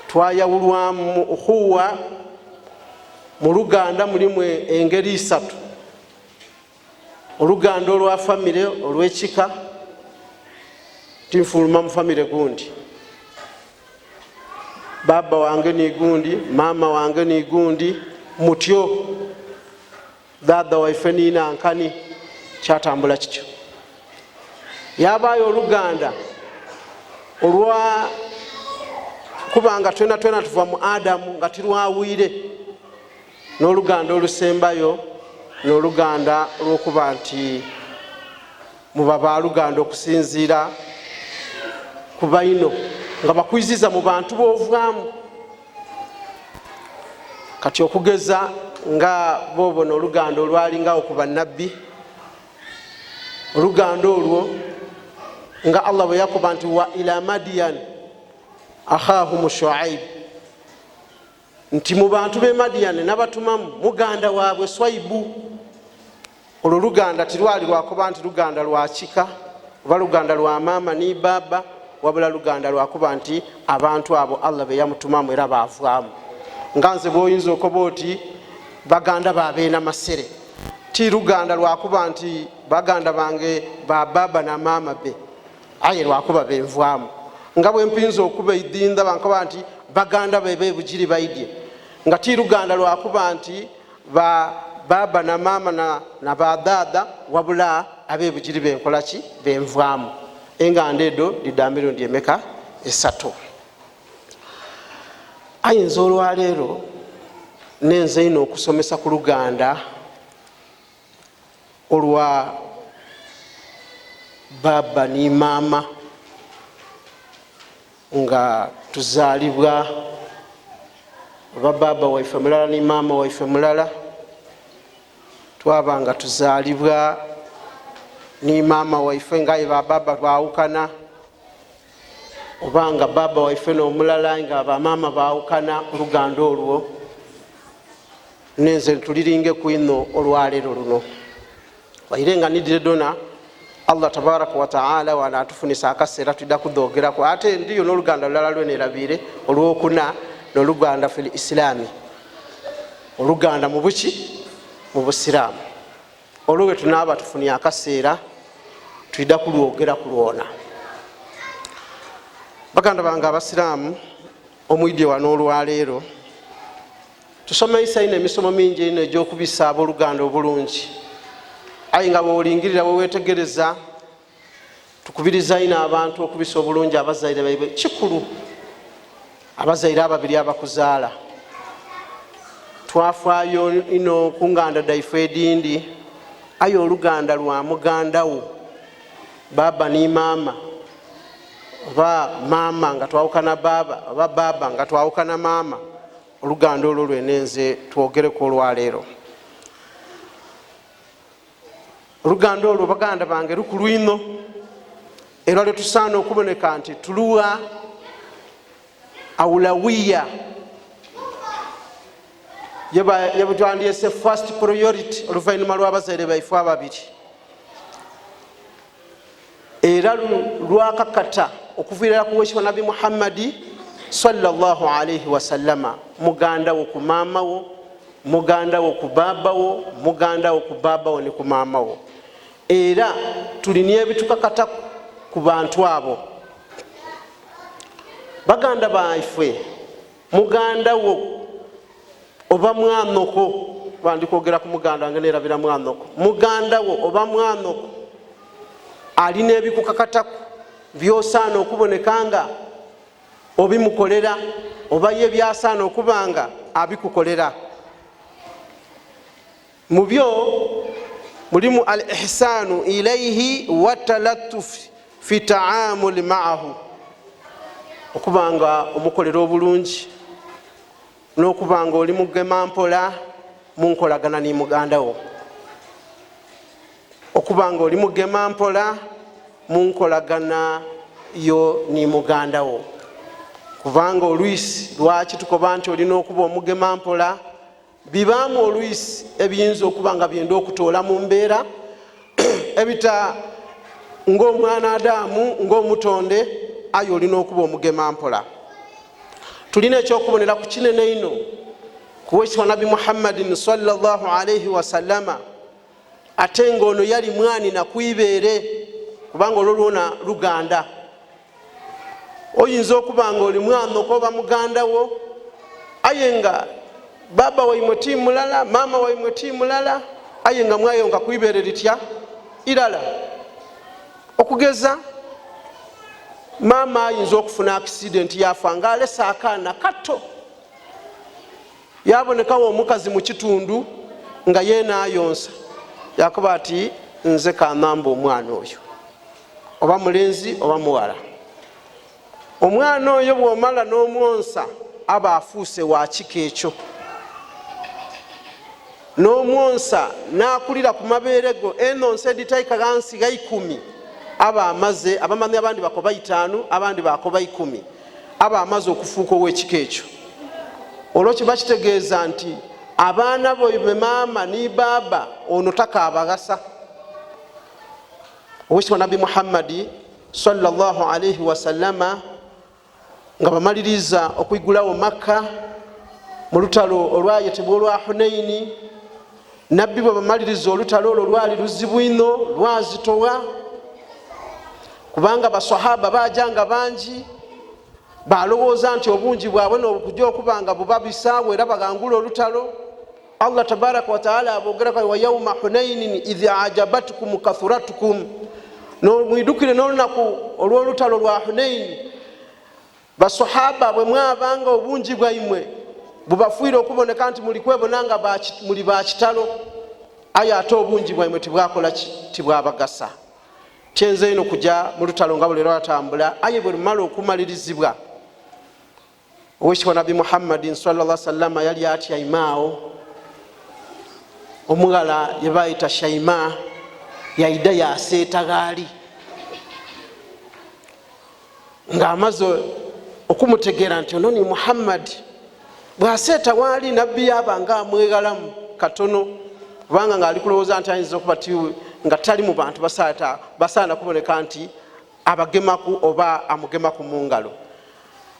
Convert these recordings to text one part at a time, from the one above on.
twayawulwamu ukhuwa mu Luganda mulimu engeri isatu. Oluganda olwa famire olw'ekika tinfuluma mu famire gundi, baba wange ni gundi, mama wange ni gundi, mutyo dada waife ni nankani, kyatambula kityo. Yabayo Oluganda olwa kubanga twena tuva mu Adamu nga tilwawire, n'Oluganda olusembayo n'Oluganda olw'okuba nti muba baluganda okusinziira ku baino nga bakwiziza mu bantu b'ovaamu. Kati okugeza nga boobona Oluganda olwalingawo ku bannabbi, Oluganda olwo nga Allah bwe yakuba nti wa ila Madiyan akhahum Shuaib, nti mu bantu b'e Madiyan nabatumamu muganda waabwe Swaibu. Olwo Luganda tilwali lwakuba nti Luganda lwa kika oba Luganda lwa mama ni baba, wabula Luganda lwakuba nti abantu abo Allah be yamutumamu era baavaamu. Nga nze bw'oyinza okuba oti baganda babeena masere, ti Luganda lwakuba nti baganda bange ba baba na mama be, aye lwakuba benvaamu. Nga bwe mpinza okuba idinda bankuba nti baganda bebe bujiri baidye, nga ti Luganda lwakuba nti ba baba na mama na ba dada, wabula abe bujiri benkola ki benvaamu. Enganda edo lidambiro ndiemeka esatu. Ayinza olwaleero nenze ino okusomesa ku Luganda olwa baba ni mama nga tuzaalibwa oba baba waife mulala ni mama waife mulala, twaba nga tuzaalibwa ni mama waife nga ba baba baawukana, oba nga baba waife n'omulala nga ba mama baawukana. Oluganda olwo nenze tuliringe kwino olwaleero luno waire nga nidire dona Allah tabaraka wa taala wanatufunisa akaseera tudda kudoogerako ate ndiyo n'Oluganda lulala lwenerabire olwokuna n'Oluganda fil Islami, Oluganda mu buki mu Busiraamu. Olwo tunaaba tufunye akaseera tudda kulwogera kulwona. Baganda bange Abasiraamu omwidye wano olwaleero tusomesa ino emisomo mingi ino egy'okubisa ab'Oluganda obulungi, aye nga bw'olingirira wewetegereza tukubiriza ino abantu okubisa obulungi abazaire baibwe. Kikulu abazaire ababiri abakuzaala, twafaayo ino ku nganda daife edindi, aye Oluganda lwa mugandawo baba ni mama, oba mama nga twawukana baba oba baba nga twawukana mama. Oluganda olwo lwenenze twogereko olwaleero. Oluganda olwo baganda bange lukulu ino era lwetusaana okuboneka nti tuluwa awulawiya, yebutwandyese first priority oluvannyuma lw'abazaire baife ababiri, era lwakakata okuviirira ku weekitiibwa Nabi Muhammadi sallallahu alaihi wasallama, muganda wo ku mama wo, muganda wo ku baba wo, muganda wo ku baba wo ne ku mama wo. Era tulina ebitukakata ku bantu abo. Baganda baife, muganda wo oba mwanoko, bandikogera ku muganda wange nerabira mwanoko, muganda wo oba mwanoko alina ebikukakataku byosaana okubonekanga obimukolera oba ye byasaana okubanga abikukolera. Mu byo mulimu al ihsanu ilayhi wa talattuf fi ta'amul ma'ahu, okubanga omukolera obulungi n'okubanga oli mugema mpola munkolagana ni muganda wo, okubanga oli mugema mpola munkolagana yo ni muganda wo. Kubanga olwisi lwaki tukoba nti olina okuba omugema mpola, bibaamu olwisi ebiyinza okuba nga byenda okutoola mu mbeera ebita ng'omwana Adamu ng'omutonde, aye olina okuba omugema mpola. tulina ekyokubonera ku kinene ino kuweekitibwa nabi Muhammadin sallallahu alaihi wasallama, ate ng'ono yali mwani na kwibeere, kubanga olwo lwona luganda. Oyinza okuba nga oli mwana okoba muganda wo, aye nga baba waimwe ti mulala, mama waimwe ti mulala, aye nga mwayonga kwibeere litya irala. Okugeza mama ayinza okufuna accident yafa nga alesa akaana kato, yabonekawo omukazi mu kitundu nga yeena ayonsa, yakuba ati nze kanamba omwana oyo, oba mulenzi oba muwala. Omwana oyo bw'omala n'omwonsa aba afuuse wa kika ekyo, n'omwonsa n'akulira ku mabeere go, enonsa editaika gansi ga 10 aba amaze, abamanyi abandi bakoba 5 abandi bakoba 10, aba amaze okufuuka ow'ekika ekyo. Olwo kiba kitegeeza nti abaana boibe maama ni baba ono takaabagasa. Owekitibwa nabi Muhammadi sallallahu alaihi wasallama nga bamaliriza okuyigulawo Makka mu lutalo olwayitibwa olwa Hunaini, nabbi bwe bamaliriza olutalo olwo lwali luzibu ino, lwazitowa, kubanga basahaba bajanga bangi, balowooza nti obungi bwabwe n'okujja okuba nga bubabisaawo era bagangula olutalo. Allah tabaraka wa taala abogerako wa yawma Hunainin idh ajabatkum kathuratukum, mwidukire n'olunaku olw'olutalo lwa Hunaini, basahaba bwe mwabanga obungi bwaimwe bubafuire okuboneka nti muli kwebona nga muli bakitalo, aye ate obungi bwaimwe tibwakola ki, tibwabagasa. Kyenze ino kujja mu lutalo nga bwe lwatambula, aye bwe lumala okumalirizibwa, owekitibwa nabi Muhammadin sallallahu alaihi wasallam yali atyaimaawo. Omugala ye bayita Shaima yaida yaseeta gaali, ng'amaze okumutegeera nti ono ni Muhammad. Bw'aseeta waali nabbi yaba nga amwegalamu katono, kubanga ng'ali kulowooza nti ayinza okuba nga tali mu bantu basaana kuboneka nti abagemaku oba amugemaku mu ngalo.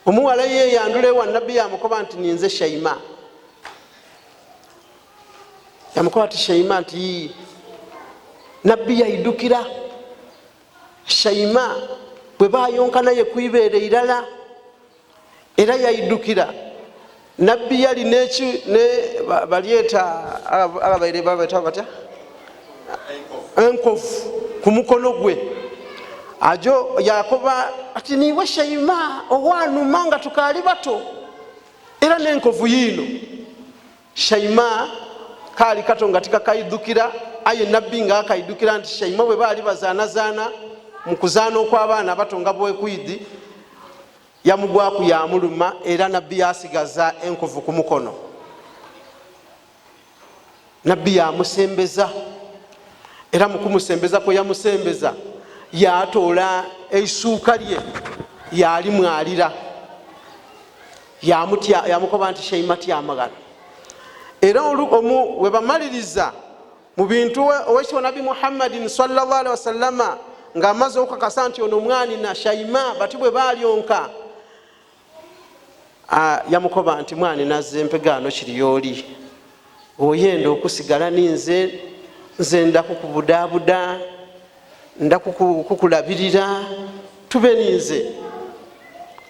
Omuwala ye yandula ewa nabbi yamukoba nti ninze Shaima. Yamukoba ati Shaima, nti nabbi yayidukira. Shaima bwe bayonka naye kwibeere irala, era yayidukira. Nabbi yali ne balyeta ababaire babeta batya enkofu ku mukono gwe. Ajo yakoba ati niwe Shaima owanuma nga tukaali bato, era n'enkofu yino. Shaima kaali kato nga tikakaidukira, aye nabbi nga akaidukira nti Shaima bwe baali bazaanazaana mu kuzaana okw'abaana abato nga bwekwidi, yamugwaku yamuluma, era nabbi yasigaza enkovu ku mukono. Nabbi yamusembeza, era mu kumusembeza kwe yamusembeza yatoola eisuuka lye yali mwalira, yamukoba nti Shaima tyamagana. Era we bamaliriza mu bintu owekitibwa nabi Muhammadin sallallahu alaihi wasallama ng'amaze okukakasa nti ono mwani na Shaima bati bwe balyonka, yamukoba nti mwani nazze empegaano kiriyoli, oyenda okusigala ninze ndakukubudaabuda, ndakukulabirira, tube ninze.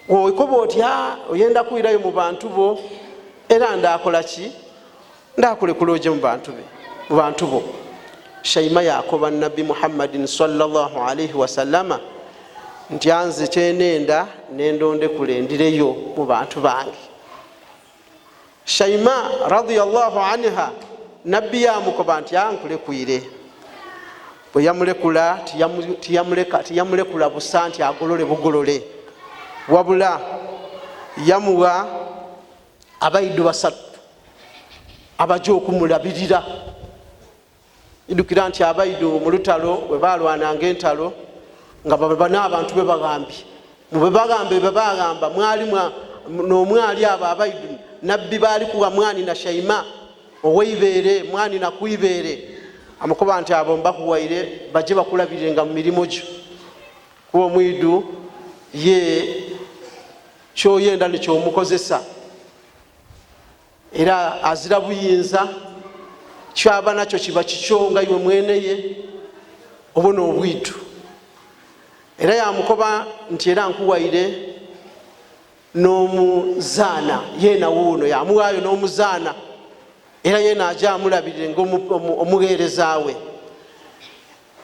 Oikoba otya oyenda kuyirayo mu bantu bo, era ndakola ki, ndakulekula oje mu bantu bo. Shaima yakoba nabbi Muhammadin sallallahu alaihi wasallama nti anze kyenenda nendonde kulendireyo mu bantu bange. Shaima radiyallahu anha nabbi yamukoba nti ankulekuire. Bwe yamulekula tiyamulekula busa nti agolole bugolole, wabula yamuwa abaidu basatu abajja okumulabirira. Idukira nti abaidu mu lutalo bwe balwananga entalo nga babana abantu be bagambye, mu be bagamba mwali n'omwali abo abaidu nabbi baali kuwa mwani na Shaima oweibeere, mwani na kwibeere. Amukoba nti abo mbakuwaire bajje bakulabirire nga mu mirimu gyo. Kuba omwidu ye kyoyenda nekyomukozesa era azira buyinza kyaba nakyo kiba kikyo nga iwe mweneye obona obwitu era yamukoba nti era nkuwaire n'omuzaana yena wuuno yamuwaayo n'omuzaana era yena aja amulabirire ng'omuweereza we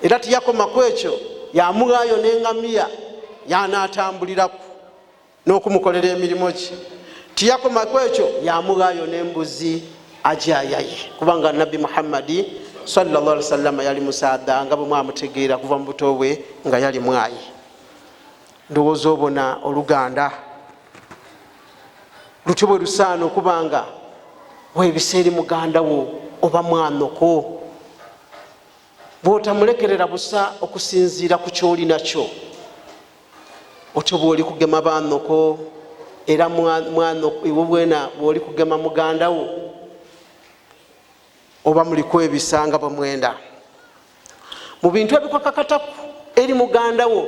era tiyakoma ku ekyo yamuwaayo n'engamiya yanaatambuliraku n'okumukolera emirimu gye tiyakoma ku ekyo yamuwaayo n'embuzi ajayaye kubanga nabbi Muhammadi sallallahu alaihi wasallam yali musaada nga bwe mwamutegeera kuva mu buto bwe nga yali mwayi ndowooza obona oluganda lutyo bwe lusaana okubanga weebiseeri muganda wo oba mwanoko bw'otamulekerera busa okusinziira ku kyoli nakyo otyo bw'oli kugema baanoko era iwe bwena bw'oli kugema muganda wo oba muli kwebisanga bwe mwenda mu bintu ebikwakakataku eri muganda wo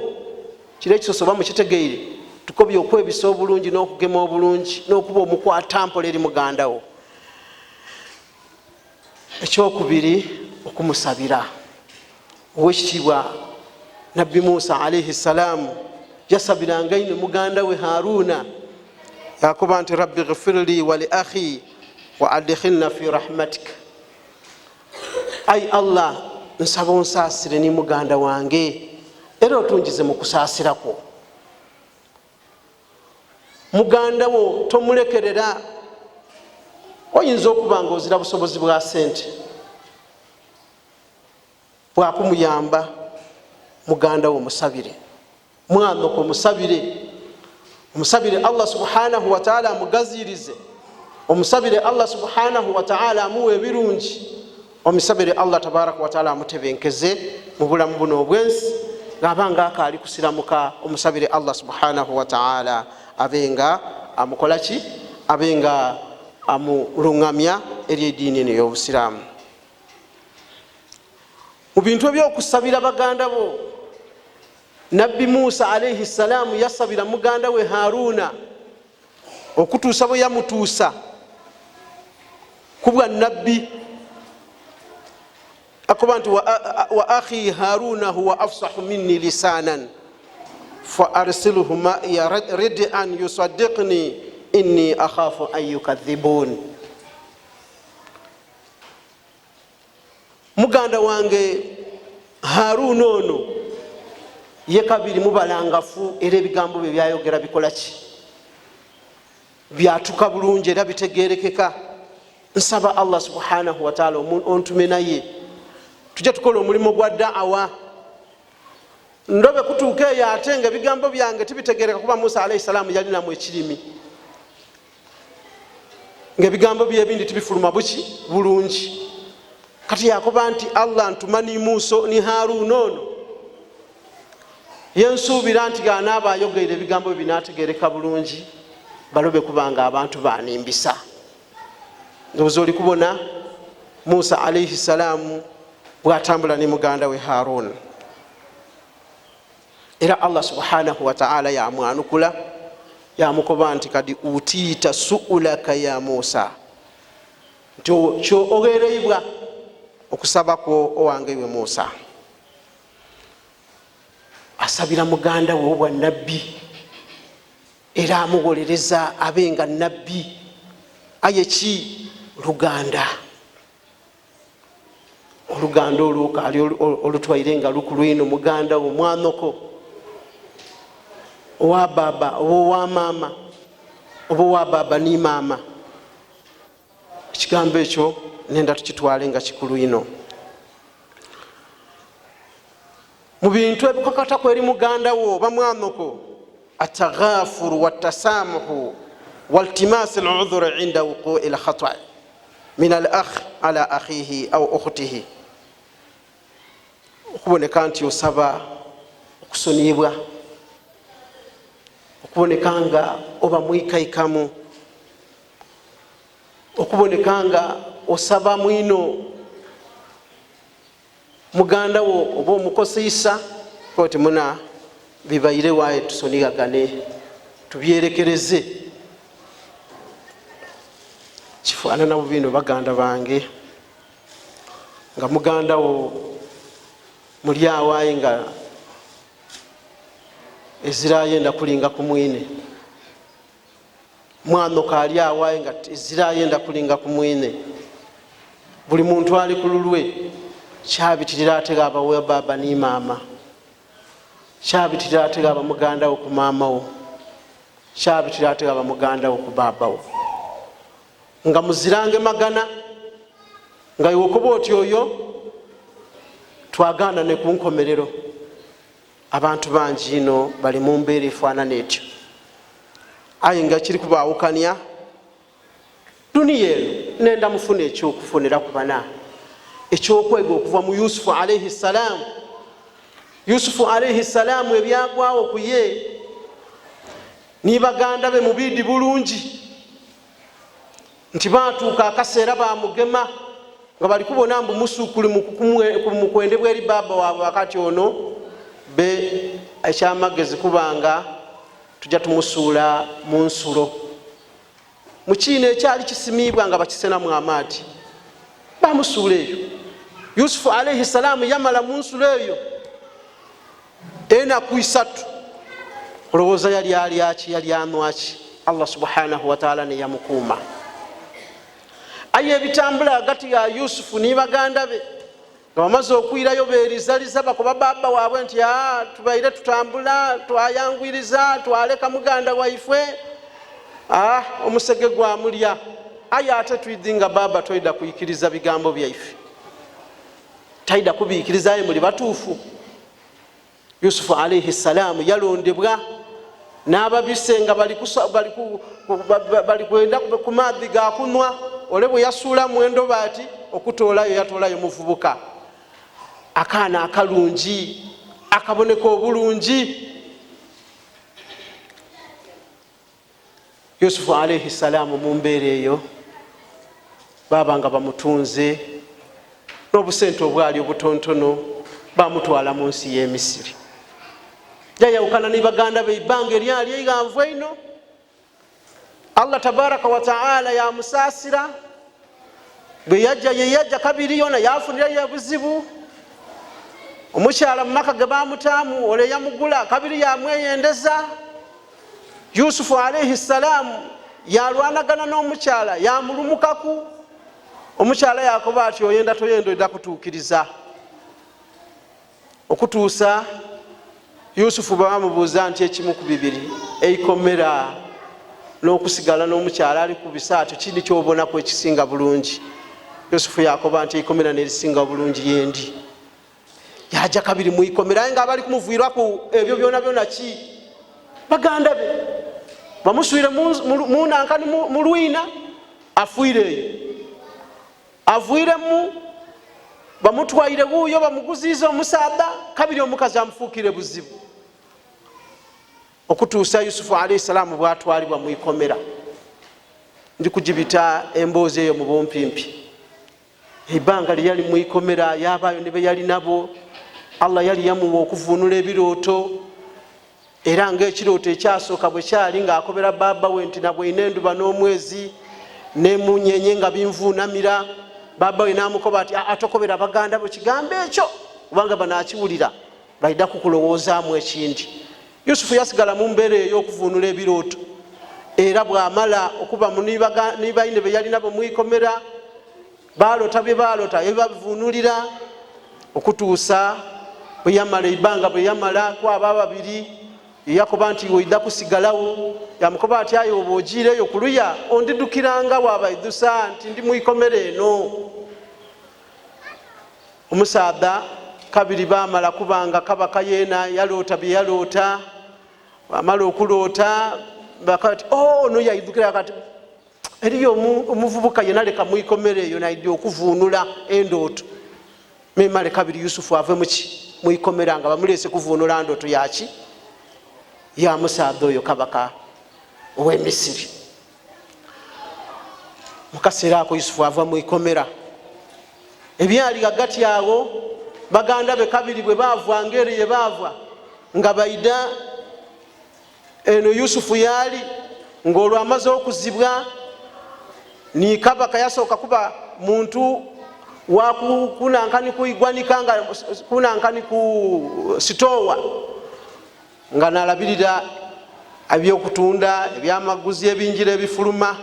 kiro ekisoso oba mukitegeire tukobye okwebisa obulungi n'okugema obulungi n'okuba omukwata mpola eri muganda wo ekyokubiri okumusabira owekitiibwa nabbi Musa alaihi salaamu yasabiranga ine muganda we Haruna yakuba nti rabbi ghfirli wa li akhi wa adkhilna fi rahmatika ai Allah nsaba onsaasire ni muganda wange era otungize mu kusaasirako muganda wo tomulekerera oyinza okuba nga ozira busobozi bwa sente bwakumuyamba muganda wo musabire mwanoko omusabire Allah subhanahu wa ta'ala amugazirize omusabire Allah subhanahu wa ta'ala amuwe ebirungi omusabire Allah tabaraka wa ta'ala amutebenkeze mu bulamu buno obwensi ng'abanga akaali kusiramuka omusabire Allah subhanahu wa ta'ala abenga amukola ki abenga amulungamya eri ediini eno ey'obusiraamu mu bintu ebyokusabira baganda bo nabbi Musa alaihi salaamu yasabira muganda we Haruna okutuusa bwe yamutuusa kubwa nabbi akuba nti wa akhi Haruna huwa afsahu minni lisanan fa arsilhu ma'iya rid an yusaddiqni inni akhafu an yukadhibun muganda wange Haruna ono ye kabiri mubalangafu era ebigambo bye byayogera bikola ki byatuka bulungi era bitegerekeka nsaba Allah subhanahu wa ta'ala ontume naye tujja tukola omulimu gwa da'awa ndobe kutuuka eyo ate nga ebigambo byange tibitegereka kuba Musa alayhi salaamu yali namu ekirimi ng'ebigambo bye ebindi tibifuluma buki bulungi kati yakuba nti Allah ntuma ni Musa ni Haruna ono yensuubira nti ganaaba ayogeire ebigambo bye binaategereka bulungi balobe kubanga abantu banimbisa ndowooza oli kubona Musa alayhi salaamu bw'atambula ne muganda we Haruna era Allah subhanahu wa ta'ala yamwanukula yamukoba nti kadi utiita su'ulaka ya Musa nti kyo ogereibwa okusabako owange iwe Musa asabira muganda we obwa nabbi era amuwolereza abenga nabbi ayeki luganda oluganda olukaali olutwaire nga lukulwino muganda wo mwanoko owa baba owa mama owa baba ni mama ekigambo ekyo nenda tukitwale nga kikulu ino mu bintu ebikakata kweri muganda wo oba mwanoko ataghafuru watasamuhu waltimasi aludhuri inda wuqu'i alkhata' min alakh ala akhihi au ukhtihi okuboneka nti osaba okusonyiibwa okuboneka nga oba mwikaikamu okuboneka nga osaba mwino muganda wo oba omukosiisa koti muna bibaire waye tusonigagane tubyerekereze. Kifaanana mu bino baganda bange, nga muganda wo muli awaayi nga ezira yenda kulinga ku mwine, mwana kaali awaayi nga ezira yenda kulinga ku mwine, buli muntu ali ku lulwe kyabitirira ate gaba we baba ni mama, kyabitirira ate gaba muganda wo ku mama wo, kyabitirira ate gaba muganda wo ku baba wo, nga muzirange magana nga yokuba oti oyo twagana ne ku nkomerero. Abantu bangi ino bali mu mbeera efaanana etyo, aye nga kiri kubaawukanya duniya eno nenda mufuna ekyokufunira ku bana, ekyokwega okuva mu Yusufu alaihi salaamu. Yusufu alaihi salaamu ebyagwawo ku ye ni baganda be mubidi bulungi nti batuuka akaseera bamugema nga bali kubona mbu musukuli mu kwendebwa eri baba waabwe. Wakati ono be ekyamagezi kubanga tujja tumusuula mu nsulo mu kiina ekyali kisimiibwa nga bakisenamu amaati, bamusuula eyo. Yusufu alaihi salaamu yamala mu nsulo eyo enaku 3. Olowooza yali alyaki, yali anwaki? Allah subhanahu wa ta'ala ne yamukuuma. Aye ebitambula hagati ya Yusufu ni baganda be nga bamaze okwirayo beerizaliza bakuba baba waabwe nti tubaire tutambula twayangwiriza twaleka muganda waifwe omusege gwamulya. Aye ate twidinga baba toida kuyikiriza bigambo byaife, taida kubiikirizayo muli batuufu. Yusufu alaihi salaamu yalondebwa n'ababise nga bali kwenda ku maadhi ga kunwa. Ole bwe yasuula mu endobaati okutoolayo yatoolayo muvubuka, akaana akalungi akaboneka obulungi. Yusufu alaihi salaamu mu mbeera eyo baba nga bamutunze n'obusente obwali obutontono, bamutwala mu nsi y'e Misiri. Yayawukana ne baganda be ebbanga eryali eiganvu eino. Allah tabaraka wa ta'ala yamusaasira, bwe yajja yeyajja kabiri yona yafunirayo ebuzibu. Omukyala mu maka ge bamutaamu ole yamugula kabiri yamweyendeza. Yusufu alaihi salaamu yalwanagana n'omukyala yamulumukaku. Omukyala yakoba ati oyenda toyenda oyenda kutuukiriza. Okutuusa Yusufu bamubuuza nti ekimu ku bibiri, eikomera n'okusigala n'omukyala ali ku bisaato kindi kyobonako ekisinga bulungi? Yusufu yakoba nti eikomera n'erisinga bulungi yendi. Yajja kabiri mu ikomera aye nga abali kumuviirwaku ebyo byona byona ki? Baganda be bamusuire mu nankani mu lwina afuireyo, avuiremu bamutwaire wuuyo bamuguziiza omusaada kabiri omukazi amufuukire buzibu. Okutuusa Yusufu alaihi salaamu bwatwalibwa mu ikomera. Ndi kugibita emboozi eyo mu bumpimpi. Ebbanga lyali mu ikomera yabaayo ne be yali nabo. Allah yali yamuwa okuvuunula ebirooto, era ng'ekirooto ekyasooka bwe kyali ng'akobera baba we nti nabwe ina enduba n'omwezi n'emunyenye nga binvuunamira. Baba we n'amukoba ati atokobera baganda bo kigambo ekyo kubanga banaakiwulira baida kukulowoozaamu ekindi. Yusufu yasigala mu mbeera ey'okuvuunula ebirooto, era bw'amala okuba mu nibaine be yali nabo mu ikomera baalota bye baalota ebibabivuunulira. Okutuusa bwe yamala ebbanga bwe yamala kwaba babiri yakoba nti oida kusigalawo, yamukoba ati ayo oba ogiireyo ku luya ondidukiranga waabaiddusa nti ndi mu ikomera eno. Omusaadha kabiri baamala kubanga kabaka yeena yaloota bye yaloota. Amala okuloota bakati ono yaidukira kati eriyo omuvubuka yena leka mu ikomera eyo naidde okuvuunula endooto. Memale kabiri Yusufu ave mu ikomera nga bamuleese kuvuunula ndooto yaki ya musaadha oyo kabaka ow'e Misiri. Mu kaseera ako Yusufu ava mu ikomera. Ebyali hagati awo baganda be kabiri bwe baavanga eri ye baava nga baida eno Yusufu yali ng'olwo amaze okuzibwa ni kabaka yasooka kuba muntu wakunankani kuigwanika nga kunankani ku sitowa nga nalabirira ebyokutunda ebyamaguzi ebinjira ebifuluma.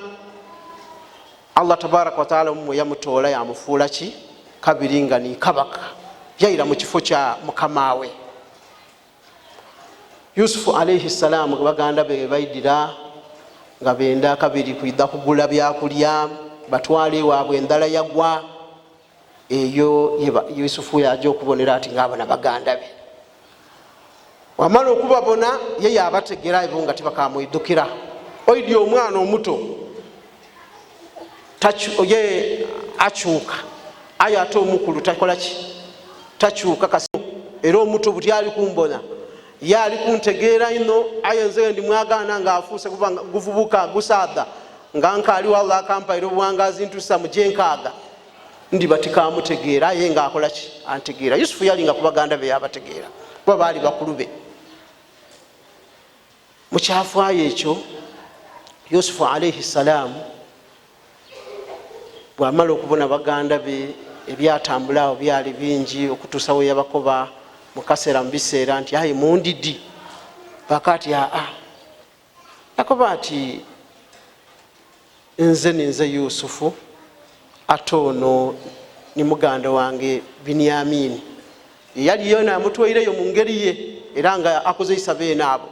Allah tabaraka wa taala mwe yamutoola yamufuula ki kabiri nga ni kabaka yaira mu kifo kya mukamawe. Yusufu alayhi salam baganda be baidira nga benda kabiri kuidha kugula byakulya batwale waabwe endala yagwa eyo Yusufu yaje okubonera ati ngaba na baganda be wamala okubabona ye yabategera ebo nga tibakamwidukira oidi omwana omuto ye achuka aya ate omukulu takola ki tachuka kasi era omuto buti ali kumbona yali kuntegeera ino ayenze ndi mwagana nga afuuse kuba guvubuka gusaada nga nkali wallah akampaira obuwangazi ntusa mu jenkaaga ndi batika amutegeera ye nga akola ki antegeera. Yusufu yali nga kubaganda be yabategeera kuba baali bakulu be. Mu kyafaayo ekyo Yusufu alayhi salam bwamala okubona baganda be ebyatambulawo byali bingi okutuusa we yabakoba mukasera mubiseera nti ayi mundidi pakati yakoba ati nze ninze Yusufu ate ono ni muganda wange Binyamini yali yona amutwaireyo mu ngeri ye era nga akozeisa beena abo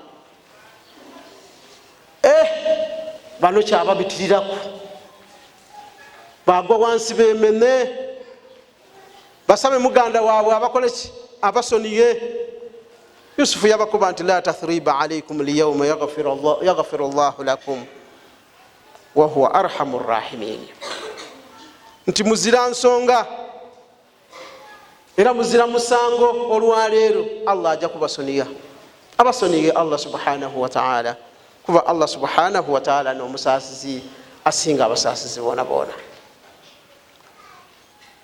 bano kyababitirirako bagwa wansi bemene basabe muganda waabwe abakoleki abasoniye. Yusufu yabakuba nti la tathriba alaykum alyawma yaghfiru Allahu lakum wa huwa arhamur rahimin, nti muzira nsonga era muzira musango olwaleero Allah ajja kubasoniya abasoniye Allah subhanahu wa ta'ala kuba Allah subhanahu wa ta'ala n'omusaasizi asinga abasaasizi bona bona.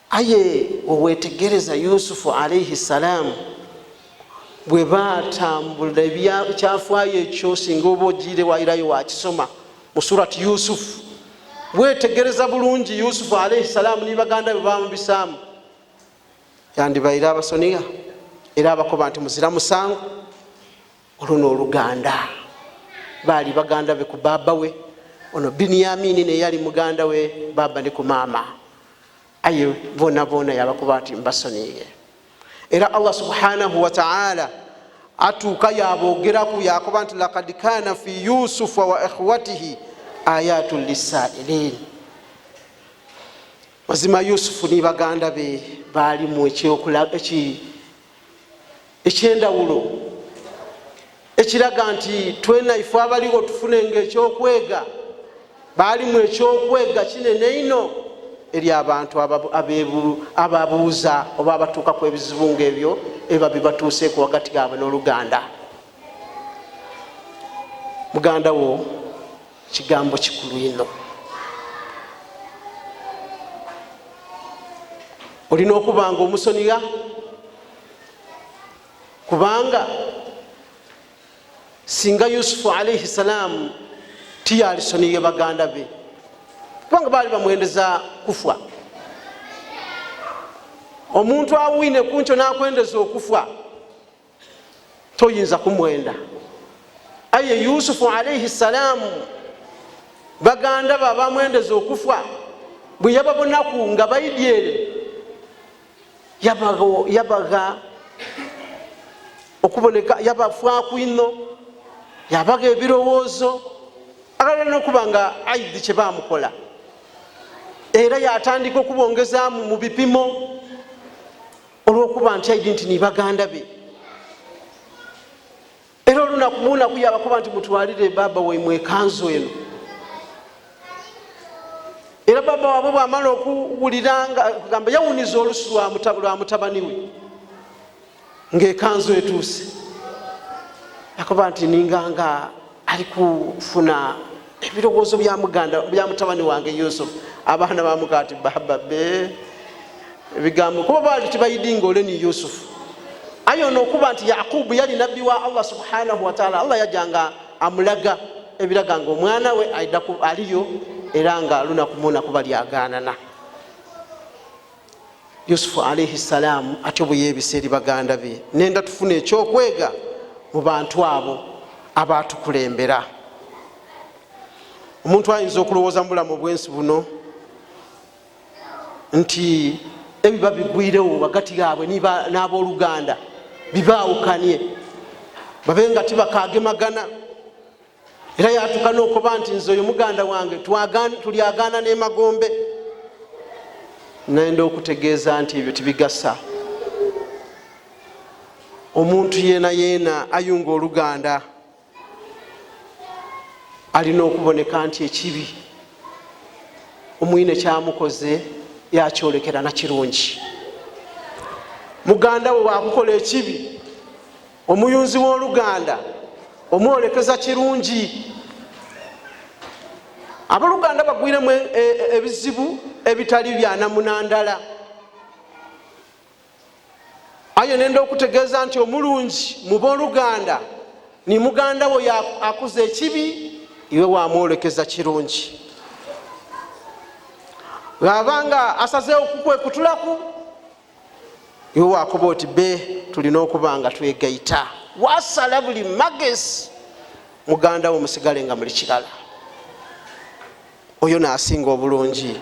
Aye wewetegereza Yusufu alayhi salam bwe batambula ebyafaayo ekyo singa oba ogire wairayo wakisoma mu surati Yusufu wetegereza bulungi Yusufu alayhi salam ni baganda be bamubisaamu yandibaira abasoniya era abakoba nti muzira musango oluno oluganda baali baganda be ku baba we ono Binyamini ne yali muganda we baba ne ku mama. Ayo bona bona yabakuba nti mbasoniye era Allah subhanahu wa ta'ala atuka yabogeraku yakoba nti laqad kana fi Yusufa wa ikhwatihi ayatul lisailin. Mazima Yusufu ni baganda be bali mu ekyendawulo ekiraga nti twena ife abaliwo tufunenge ekyokwega bali mu ekyokwega kinene ino eri abantu ababuuza oba abatuuka ku ebizibu ng'ebyo eba bibatuuseeko wakati gaabwe n'oluganda. Muganda wo kigambo kikulu ino, olina okubanga omusoniya kubanga singa Yusufu alayhi salam tiyalisoniye baganda be kubanga baali bamwendeza kufa. Omuntu awine kuncho nakwendeza okufa toyinza kumwenda. Aye Yusufu alayhi salam baganda babamwendeza okufa bwe yababonaku nga bayidyere yabaga okuboneka yabafaku ino yabaga ebirowoozo akalala n'okuba nga aidi kye bamukola era yatandika okubongezaamu mu bipimo olw'okuba nti aidi nti ni baganda be. Era olunaku munaku yabakuba nti mutwalire baba waimwe ekanzu eno era baba wabwe bwamala okuwulira gamba yawuniza olusu lwa mutabani we ng'ekanzu etuuse yakuba nti ninganga ali kufuna ebirowoozo bya mutabani wange Yusufu. Abaana bamugaa ti baba be ebigambo kuba baali tibayidinga oleni Yusufu. Ayo n'okuba nti Yakubu yali nabbi wa Allah subhanahu wa ta'ala. Allah yajanga amulaga ebiraga nga omwana we aliyo era nga lunakumuna kuba lyaganana. Yusufu alaihi salaamu ate bwe yeebisa eri baganda be, nenda tufuna ekyokwega mu bantu abo abatukulembera. Omuntu ayinza okulowooza mu bulamu bwensi buno nti ebiba bigwirewo wakati yaabwe n'abooluganda bibaawukanye babe nga tibakagemagana, era yatuuka n'okuba nti nze oyo muganda wange tulyagaana n'emagombe. Nenda okutegeeza nti ebyo tibigasa. Omuntu yeena ayunga oluganda alina okuboneka nti ekibi omwine kyamukoze yakyolekera na kirungi. Muganda we wakukola ekibi, omuyunzi w'oluganda omwolekeza kirungi. Abaluganda bagwiremu ebizibu ebitali byanamunandala. Ayo nenda okutegeeza nti omulungi mu booluganda ni muganda we akuza ekibi, iwe wamwolekeza kirungi. Bw'abanga asazeewo kukwekutulaku, iwe wakuba oti be tulina okuba nga twegaita. Wasala buli magezi muganda we musigale nga muli kirala. Oyo naasinga obulungi.